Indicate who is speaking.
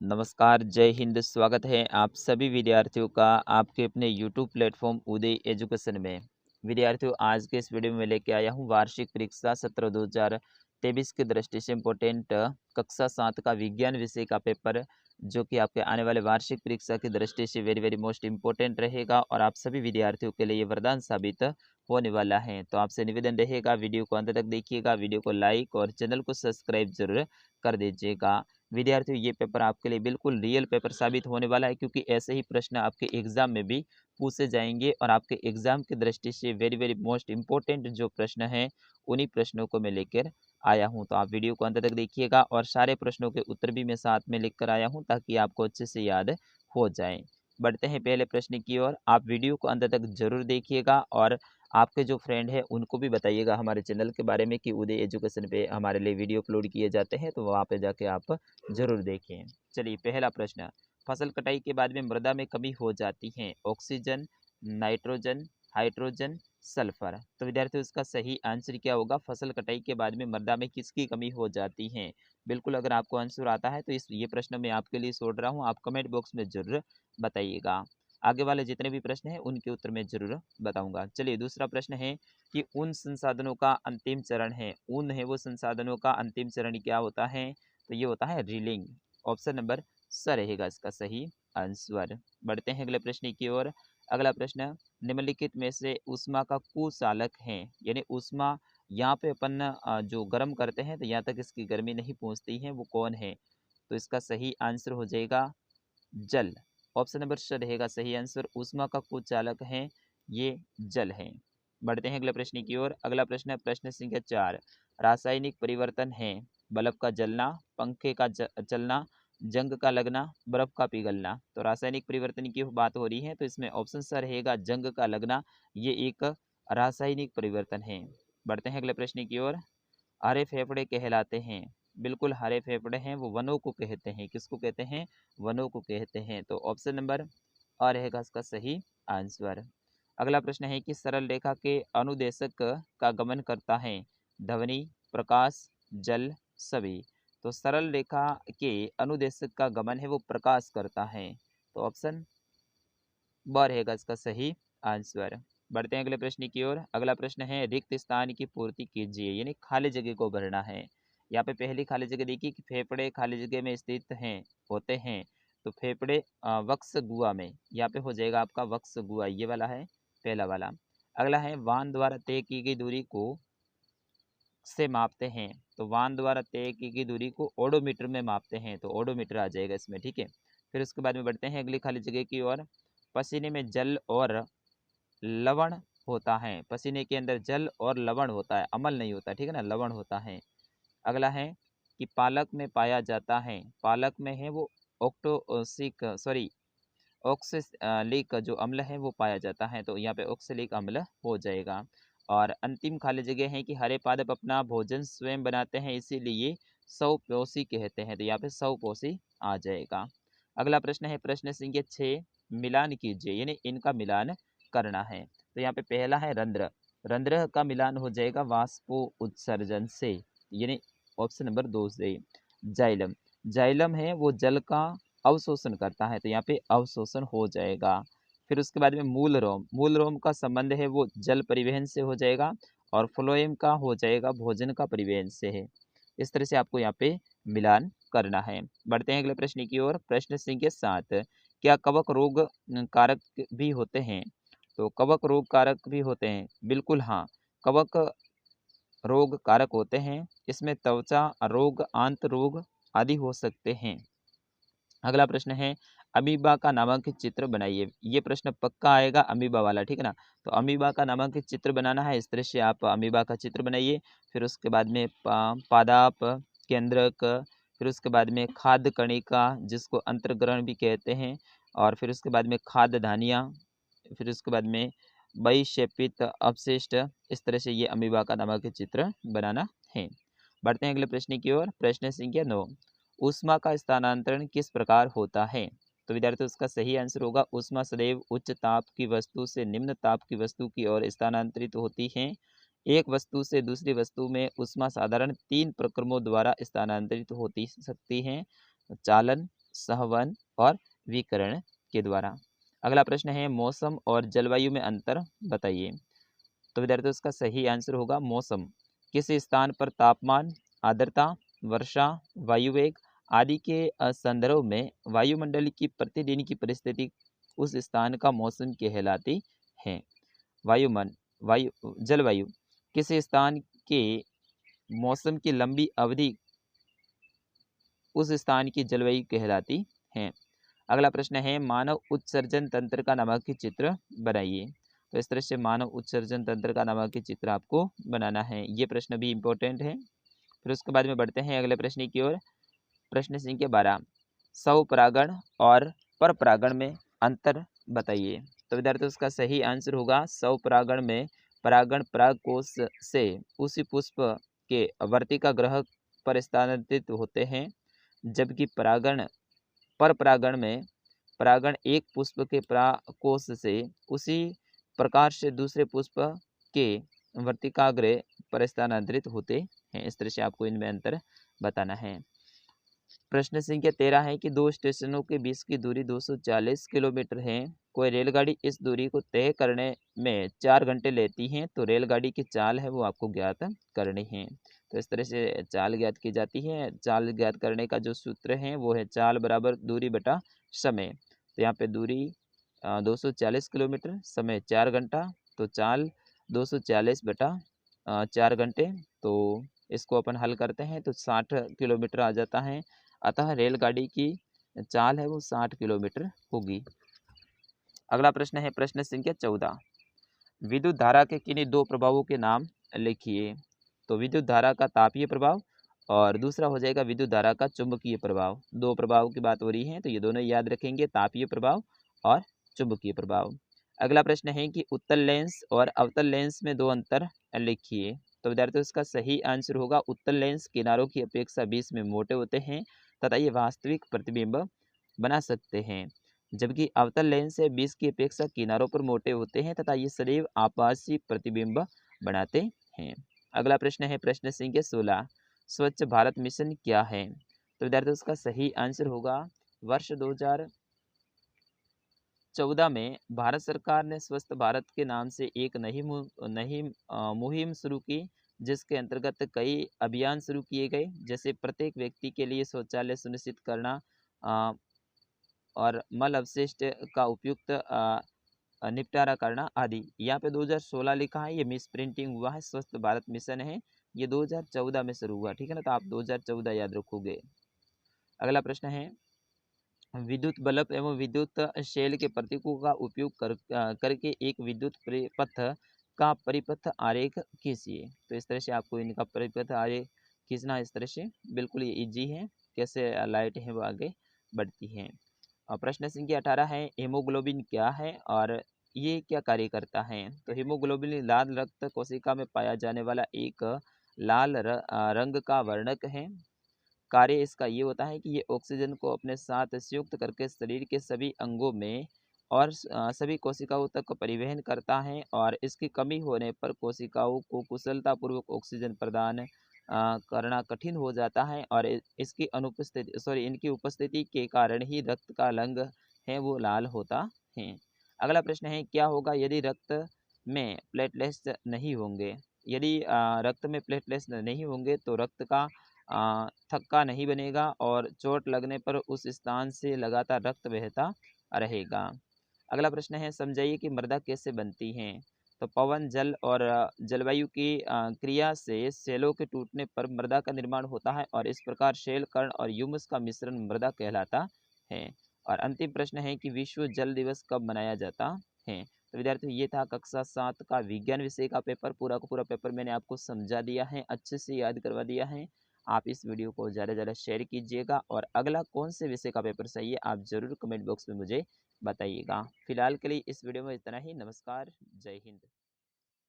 Speaker 1: नमस्कार, जय हिंद। स्वागत है आप सभी विद्यार्थियों का आपके अपने यूट्यूब प्लेटफॉर्म उदय एजुकेशन में। विद्यार्थियों, आज के इस वीडियो में लेके आया हूँ वार्षिक परीक्षा सत्र 2023 की दृष्टि से इम्पोर्टेंट कक्षा 7 का विज्ञान विषय का पेपर, जो कि आपके आने वाले वार्षिक परीक्षा की दृष्टि से वेरी वेरी मोस्ट इम्पोर्टेंट रहेगा और आप सभी विद्यार्थियों के लिए ये वरदान साबित होने वाला है। तो आपसे निवेदन रहेगा, वीडियो को अंत तक देखिएगा, वीडियो को लाइक और चैनल को सब्सक्राइब जरूर कर दीजिएगा। विद्यार्थियों, ये पेपर आपके लिए बिल्कुल रियल पेपर साबित होने वाला है, क्योंकि ऐसे ही प्रश्न आपके एग्जाम में भी पूछे जाएंगे और आपके एग्जाम की दृष्टि से वेरी वेरी मोस्ट इम्पोर्टेंट जो प्रश्न हैं उन्हीं प्रश्नों को मैं लेकर आया हूं। तो आप वीडियो को अंत तक देखिएगा और सारे प्रश्नों के उत्तर भी मैं साथ में लिखकर आया हूं ताकि आपको अच्छे से याद हो जाए। बढ़ते हैं पहले प्रश्न की ओर। आप वीडियो को अंत तक जरूर देखिएगा और आपके जो फ्रेंड है उनको भी बताइएगा हमारे चैनल के बारे में कि उदय एजुकेशन पे हमारे लिए वीडियो अपलोड किए जाते हैं, तो वहाँ पे जाके आप जरूर देखें। चलिए, पहला प्रश्न। फसल कटाई के बाद में मृदा में कमी हो जाती है, ऑक्सीजन, नाइट्रोजन, हाइड्रोजन, सल्फर। तो विद्यार्थियों, इसका सही आंसर क्या होगा? फसल कटाई के बाद में मृदा में किसकी कमी हो जाती है? बिल्कुल, अगर आपको आंसर आता है तो ये प्रश्न मैं आपके लिए छोड़ रहा हूँ, आप कमेंट बॉक्स में जरूर बताइएगा। आगे वाले जितने भी प्रश्न हैं उनके उत्तर मैं जरूर बताऊंगा। चलिए, दूसरा प्रश्न है कि उन संसाधनों का अंतिम चरण है, उन है वो संसाधनों का अंतिम चरण क्या होता है? तो ये होता है रीलिंग। ऑप्शन नंबर स रहेगा इसका सही आंसर। बढ़ते हैं अगले प्रश्न की ओर। अगला प्रश्न, निम्नलिखित में से ऊष्मा का कुचालक है, यानी ऊष्मा यहाँ पे अपन जो गर्म करते हैं तो यहाँ तक इसकी गर्मी नहीं पहुँचती है, वो कौन है? तो इसका सही आंसर हो जाएगा जल। ऑप्शन नंबर स रहेगा सही आंसर। ऊष्मा का कुचालक है ये जल है। बढ़ते हैं अगले प्रश्न की ओर। अगला प्रश्न है प्रश्न संख्या 4। रासायनिक परिवर्तन है, बल्ब का जलना, पंखे का चलना, जंग का लगना, बर्फ का पिघलना। तो रासायनिक परिवर्तन की बात हो रही है, तो इसमें ऑप्शन स रहेगा जंग का लगना, ये एक रासायनिक परिवर्तन है। बढ़ते हैं अगले प्रश्न की ओर। हरे फेफड़े कहलाते हैं, बिल्कुल हरे फेफड़े हैं वो वनों को कहते हैं। किसको कहते हैं? वनों को कहते हैं। तो ऑप्शन नंबर अ रहेगा इसका सही आंसर। अगला प्रश्न है कि सरल रेखा के अनुदेशक का गमन करता है, ध्वनि, प्रकाश, जल, सभी। तो सरल रेखा के अनुदेशक का गमन है वो प्रकाश करता है। तो ऑप्शन ब रहेगा इसका सही आंसर। बढ़ते हैं अगले प्रश्न की ओर। अगला प्रश्न है रिक्त स्थान की पूर्ति कीजिए, यानी खाली जगह को भरना है। यहाँ पे पहली खाली जगह देखिए कि फेफड़े खाली जगह में स्थित हैं होते हैं, तो फेफड़े वक्ष गुहा में, यहाँ पे हो जाएगा आपका वक्ष गुहा, ये वाला है पहला वाला। अगला है वाहन द्वारा तय की गई दूरी को से मापते हैं, तो वाहन द्वारा तय की गई दूरी को ओडोमीटर में मापते हैं, तो ओडोमीटर आ जाएगा इसमें, ठीक है। फिर उसके बाद में बढ़ते हैं अगली खाली जगह की ओर। पसीने में जल और लवण होता है, पसीने के अंदर जल और लवण होता है, अम्ल नहीं होता, ठीक है ना, लवण होता है। अगला है कि पालक में पाया जाता है, पालक में है वो ऑक्टोसिक सॉरी ऑक्सलिक जो अम्ल है वो पाया जाता है, तो यहाँ पे ऑक्सलिक अम्ल हो जाएगा। और अंतिम खाली जगह है कि हरे पादप अपना भोजन स्वयं बनाते हैं, इसीलिए स्वपोषी कहते हैं, तो यहाँ पे स्वपोषी आ जाएगा। अगला प्रश्न है प्रश्न संख्या 6। मिलान कीजिए, यानी इनका मिलान करना है। तो यहाँ पे पहला है रंध्र, रंध्र का मिलान हो जाएगा वाष्पो उत्सर्जन से, यानी ऑप्शन नंबर 2 से। जाइलम, जाइलम है वो जल का अवशोषण करता है, तो यहाँ पे अवशोषण हो जाएगा। फिर उसके बाद में मूल रोम, मूल रोम का संबंध है वो जल परिवहन से हो जाएगा और फ्लोएम का हो जाएगा भोजन का परिवहन से है। इस तरह से आपको यहाँ पे मिलान करना है। बढ़ते हैं अगले प्रश्न की ओर। प्रश्न संख्या 7। क्या कवक रोग कारक भी होते हैं? तो कवक रोग कारक भी होते हैं, बिल्कुल हाँ, कवक रोग कारक होते हैं। इसमें त्वचा रोग, आंत रोग आदि हो सकते हैं। अगला प्रश्न है अमीबा का नामांकित चित्र बनाइए। ये प्रश्न पक्का आएगा अमीबा वाला, ठीक है ना। तो अमीबा का नामांकित चित्र बनाना है, इस तरह से आप अमीबा का चित्र बनाइए। फिर उसके बाद में पादाप, केंद्रक, फिर उसके बाद में खाद्य कणिका जिसको अंतर्ग्रहण भी कहते हैं, और फिर उसके बाद में खाद्य धानियाँ, फिर उसके बाद में बहिक्षेपित अपशिष्ट। इस तरह से ये अमीबा का नामांकित चित्र बनाना है। बढ़ते हैं अगले प्रश्न की ओर। प्रश्न संख्या 9। ऊष्मा का स्थानांतरण किस प्रकार होता है? तो विद्यार्थियों, उसका सही आंसर होगा ऊष्मा सदैव उच्च ताप की वस्तु से निम्न ताप की वस्तु की ओर स्थानांतरित होती है। एक वस्तु से दूसरी वस्तु में ऊष्मा साधारण 3 प्रक्रमों द्वारा स्थानांतरित होती सकती है। चालन, सहवन और विकर्ण के द्वारा। अगला प्रश्न है मौसम और जलवायु में अंतर बताइए। तो विद्यार्थियों इसका सही आंसर होगा मौसम। किसी स्थान पर तापमान, आर्द्रता, वर्षा, वायु वेग आदि के संदर्भ में वायुमंडल की प्रतिदिन की परिस्थिति उस स्थान का मौसम कहलाती है। वायुमन वायु जलवायु किसी स्थान के मौसम की लंबी अवधि उस स्थान की जलवायु कहलाती है। अगला प्रश्न है मानव उत्सर्जन तंत्र का नामक चित्र बनाइए। तो इस तरह से मानव उत्सर्जन तंत्र का नामक चित्र आपको बनाना है। ये प्रश्न भी इम्पोर्टेंट है। फिर उसके बाद में बढ़ते हैं अगले प्रश्न की ओर। प्रश्न संख्या 12 स्वपरागण और परपरागण में अंतर बताइए। तो विद्यार्थियों उसका सही आंसर होगा स्वपरागण में परागण परागकोश से उसी पुष्प के वर्तिका ग्रह पर स्थानांतरित होते हैं, जबकि परागण पर परागण में परागण एक पुष्प के परागकोश से उसी प्रकार से दूसरे पुष्प के वर्तिकाग्र पर स्थानांतरित होते हैं। इस तरह से आपको इनमें अंतर बताना है। प्रश्न संख्या 13 है कि दो स्टेशनों के बीच की दूरी 240 किलोमीटर है। कोई रेलगाड़ी इस दूरी को तय करने में 4 घंटे लेती है, तो रेलगाड़ी की चाल है वो आपको ज्ञात करनी है। तो इस तरह से चाल ज्ञात की जाती है। चाल ज्ञात करने का जो सूत्र है वो है चाल बराबर दूरी बटा समय। तो यहाँ पे दूरी 240 किलोमीटर, समय 4 घंटा, तो चाल 240 बटा 4 घंटे। तो इसको अपन हल करते हैं तो 60 किलोमीटर आ जाता है। अतः रेलगाड़ी की चाल है वो 60 किलोमीटर होगी। अगला प्रश्न है प्रश्न संख्या 14 विद्युत धारा के किन्हीं दो प्रभावों के नाम लिखिए। तो विद्युत धारा का तापीय प्रभाव और दूसरा हो जाएगा विद्युत धारा का चुंबकीय प्रभाव। दो प्रभाव की बात हो रही है तो ये दोनों याद रखेंगे, तापीय प्रभाव और चुंबकीय प्रभाव। अगला प्रश्न है कि उत्तल लेंस और अवतल लेंस में दो अंतर लिखिए। तो विद्यार्थियों इसका सही आंसर होगा उत्तल लेंस किनारों की अपेक्षा बीच में मोटे होते हैं तथा ये वास्तविक प्रतिबिंब बना सकते हैं, जबकि अवतल लेंस से बीच की अपेक्षा किनारों पर मोटे होते हैं तथा ये सदैव आभासी प्रतिबिंब बनाते हैं। अगला प्रश्न है प्रश्न संख्या 16 स्वच्छ भारत मिशन क्या है। तो विद्यार्थियों इसका सही आंसर होगा वर्ष 2014 में भारत सरकार ने स्वच्छ भारत के नाम से एक नई मुहिम शुरू की, जिसके अंतर्गत कई अभियान शुरू किए गए, जैसे प्रत्येक व्यक्ति के लिए शौचालय सुनिश्चित करना और मल अवशिष्ट का उपयुक्त निपटारा करना आदि। यहाँ पे 2016 लिखा है, ये मिस प्रिंटिंग हुआ है। स्वच्छ भारत मिशन है ये 2014 में शुरू हुआ, ठीक है ना, तो आप 2014 याद रखोगे। अगला प्रश्न है विद्युत बल्ब एवं विद्युत शेल के प्रतीकों का उपयोग करके एक विद्युत परिपथ का परिपथ आरेख खींचिए। तो इस तरह से आपको इनका परिपथ आरेख खींचना, इस तरह से बिल्कुल ये इजी है, कैसे लाइट है वो आगे बढ़ती है। और प्रश्न संख्या 18 है हीमोग्लोबिन क्या है और ये क्या कार्य करता है। तो हीमोग्लोबिन लाल रक्त कोशिका में पाया जाने वाला एक लाल रंग का वर्णक है। कार्य इसका ये होता है कि ये ऑक्सीजन को अपने साथ संयुक्त करके शरीर के सभी अंगों में और सभी कोशिकाओं तक परिवहन करता है और इसकी कमी होने पर कोशिकाओं को कुशलतापूर्वक ऑक्सीजन प्रदान करना कठिन हो जाता है और इसकी अनुपस्थिति इनकी उपस्थिति के कारण ही रक्त का रंग है वो लाल होता है। अगला प्रश्न है क्या होगा यदि रक्त में प्लेटलेट्स नहीं होंगे। यदि रक्त में प्लेटलेट्स नहीं होंगे तो रक्त का थक्का नहीं बनेगा और चोट लगने पर उस स्थान से लगातार रक्त बहता रहेगा। अगला प्रश्न है समझाइए कि मृदा कैसे बनती है। तो पवन जल और जलवायु की क्रिया से सेलों के टूटने पर मृदा का निर्माण होता है और इस प्रकार शेल कण और ह्यूमस का मिश्रण मृदा कहलाता है। और अंतिम प्रश्न है कि विश्व जल दिवस कब मनाया जाता है। तो विद्यार्थियों ये था कक्षा 7 का विज्ञान विषय का पेपर। पूरा का पूरा पेपर मैंने आपको समझा दिया है, अच्छे से याद करवा दिया है। आप इस वीडियो को ज़्यादा से ज़्यादा शेयर कीजिएगा और अगला कौन से विषय का पेपर चाहिए आप ज़रूर कमेंट बॉक्स में मुझे बताइएगा। फिलहाल के लिए इस वीडियो में इतना ही। नमस्कार, जय हिंद।